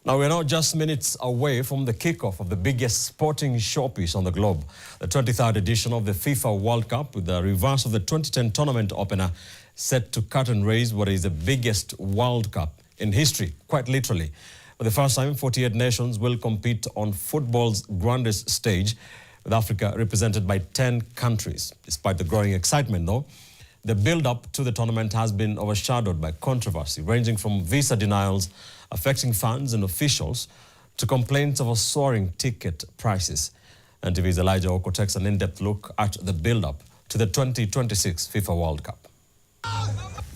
Now, we're now just minutes away from the kickoff of the biggest sporting showpiece on the globe, the 23rd edition of the FIFA World Cup, with the reverse of the 2010 tournament opener set to cut and raise what is the biggest World Cup in history, quite literally. For the first time, 48 nations will compete on football's grandest stage, with Africa represented by 10 countries. Despite the growing excitement, though, the build-up to the tournament has been overshadowed by controversy, ranging from visa denials affecting fans and officials to complaints of soaring ticket prices. NTV's Elijah Oko takes an in-depth look at the build-up to the 2026 FIFA World Cup.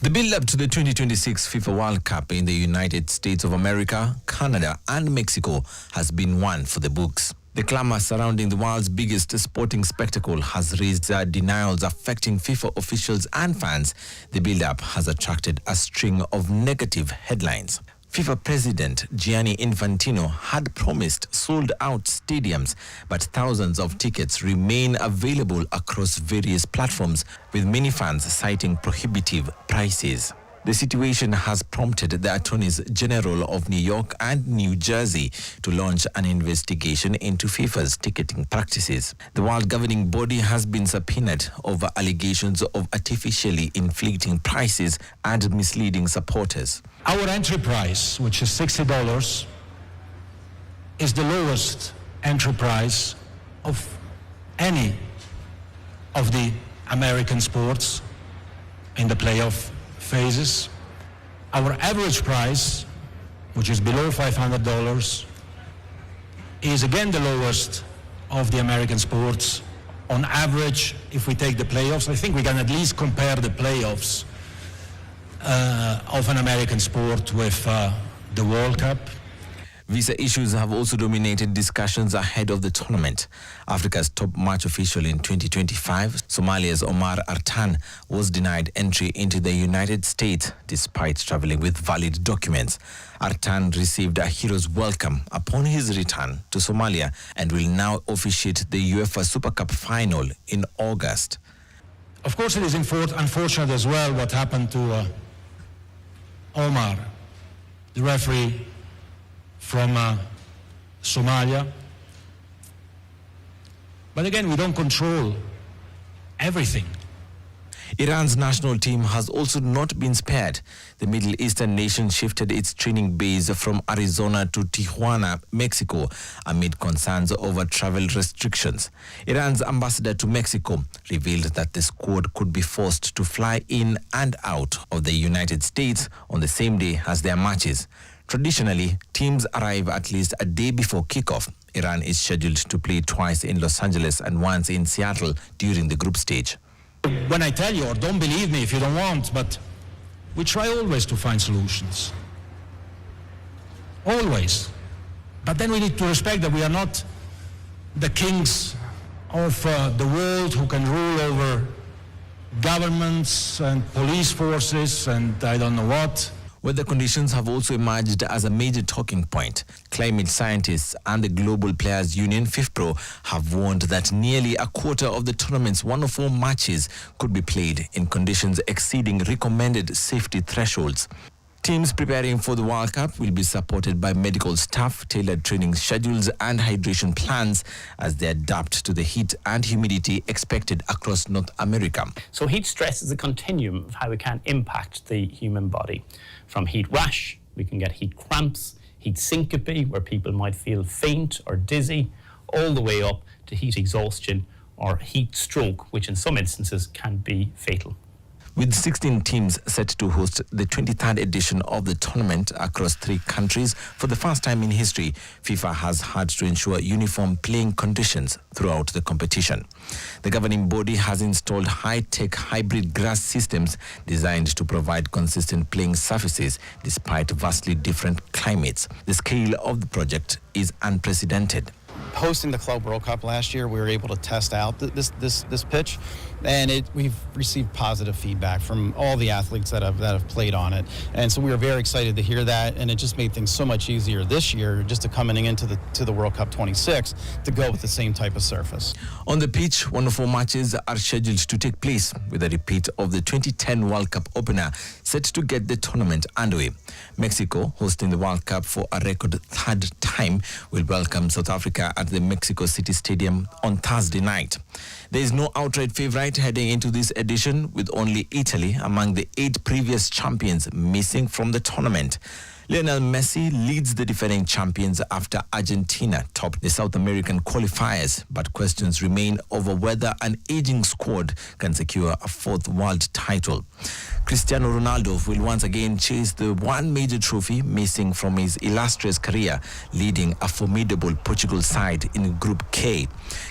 The build-up to the 2026 FIFA World Cup in the United States of America, Canada and Mexico has been one for the books. The clamor surrounding the world's biggest sporting spectacle has raised denials affecting FIFA officials and fans. The build-up has attracted a string of negative headlines. FIFA President Gianni Infantino had promised sold-out stadiums, but thousands of tickets remain available across various platforms, with many fans citing prohibitive prices. The situation has prompted the Attorneys General of New York and New Jersey to launch an investigation into FIFA's ticketing practices. The world governing body has been subpoenaed over allegations of artificially inflating prices and misleading supporters. Our entry price, which is $60, is the lowest entry price of any of the American sports in the playoff phases. Our average price, which is below $500, is again the lowest of the American sports. On average, if we take the playoffs, I think we can at least compare the playoffs of an American sport with the World Cup. Visa issues have also dominated discussions ahead of the tournament. Africa's top match official in 2025, Somalia's Omar Artan, was denied entry into the United States despite traveling with valid documents. Artan received a hero's welcome upon his return to Somalia and will now officiate the UEFA Super Cup final in August. Of course, it is unfortunate as well what happened to Omar, the referee from Somalia. But again, we don't control everything. Iran's national team has also not been spared. The Middle Eastern nation shifted its training base from Arizona to Tijuana, Mexico, amid concerns over travel restrictions. Iran's ambassador to Mexico revealed that the squad could be forced to fly in and out of the United States on the same day as their matches. Traditionally, teams arrive at least a day before kickoff. Iran is scheduled to play twice in Los Angeles and once in Seattle during the group stage. When I tell you, or don't believe me if you don't want, but we try always to find solutions. Always. But then we need to respect that we are not the kings of the world who can rule over governments and police forces and I don't know what. Weather conditions have also emerged as a major talking point. Climate scientists and the Global Players Union, FIFPro, have warned that nearly a quarter of the tournament's 104 matches could be played in conditions exceeding recommended safety thresholds. Teams preparing for the World Cup will be supported by medical staff, tailored training schedules and hydration plans as they adapt to the heat and humidity expected across North America. So heat stress is a continuum of how it can impact the human body. From heat rash, we can get heat cramps, heat syncope, where people might feel faint or dizzy, all the way up to heat exhaustion or heat stroke, which in some instances can be fatal. With 16 teams set to host the 23rd edition of the tournament across 3 countries, for the first time in history, FIFA has had to ensure uniform playing conditions throughout the competition. The governing body has installed high-tech hybrid grass systems designed to provide consistent playing surfaces despite vastly different climates. The scale of the project is unprecedented. hosting the Club World Cup last year, we were able to test out this pitch, and we've received positive feedback from all the athletes that have played on it, and so we were very excited to hear that, and it just made things so much easier this year, just to coming into the World Cup 26 to go with the same type of surface. On the pitch, 1 of 4 matches are scheduled to take place, with a repeat of the 2010 World Cup opener set to get the tournament underway. Mexico, hosting the World Cup for a record 3rd time, will welcome South Africa at the Mexico City Stadium on Thursday night. There is no outright favourite heading into this edition, with only Italy among the 8 previous champions missing from the tournament. Lionel Messi leads the defending champions after Argentina topped the South American qualifiers, but questions remain over whether an aging squad can secure a 4th world title. Cristiano Ronaldo will once again chase the one major trophy missing from his illustrious career, leading a formidable Portugal side in Group K.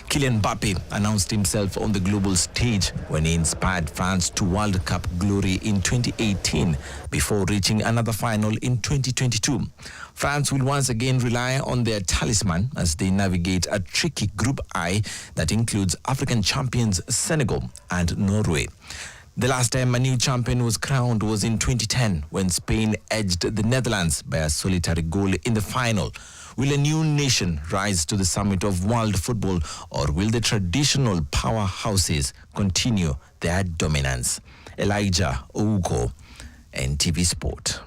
Kylian Mbappe announced himself on the global stage when he inspired France to World Cup glory in 2018 before reaching another final in 2022. France will once again rely on their talisman as they navigate a tricky Group I that includes African champions Senegal and Norway. The last time a new champion was crowned was in 2010 when Spain edged the Netherlands by a solitary goal in the final. Will a new nation rise to the summit of world football, or will the traditional powerhouses continue their dominance? Elijah Ouko, NTV Sport.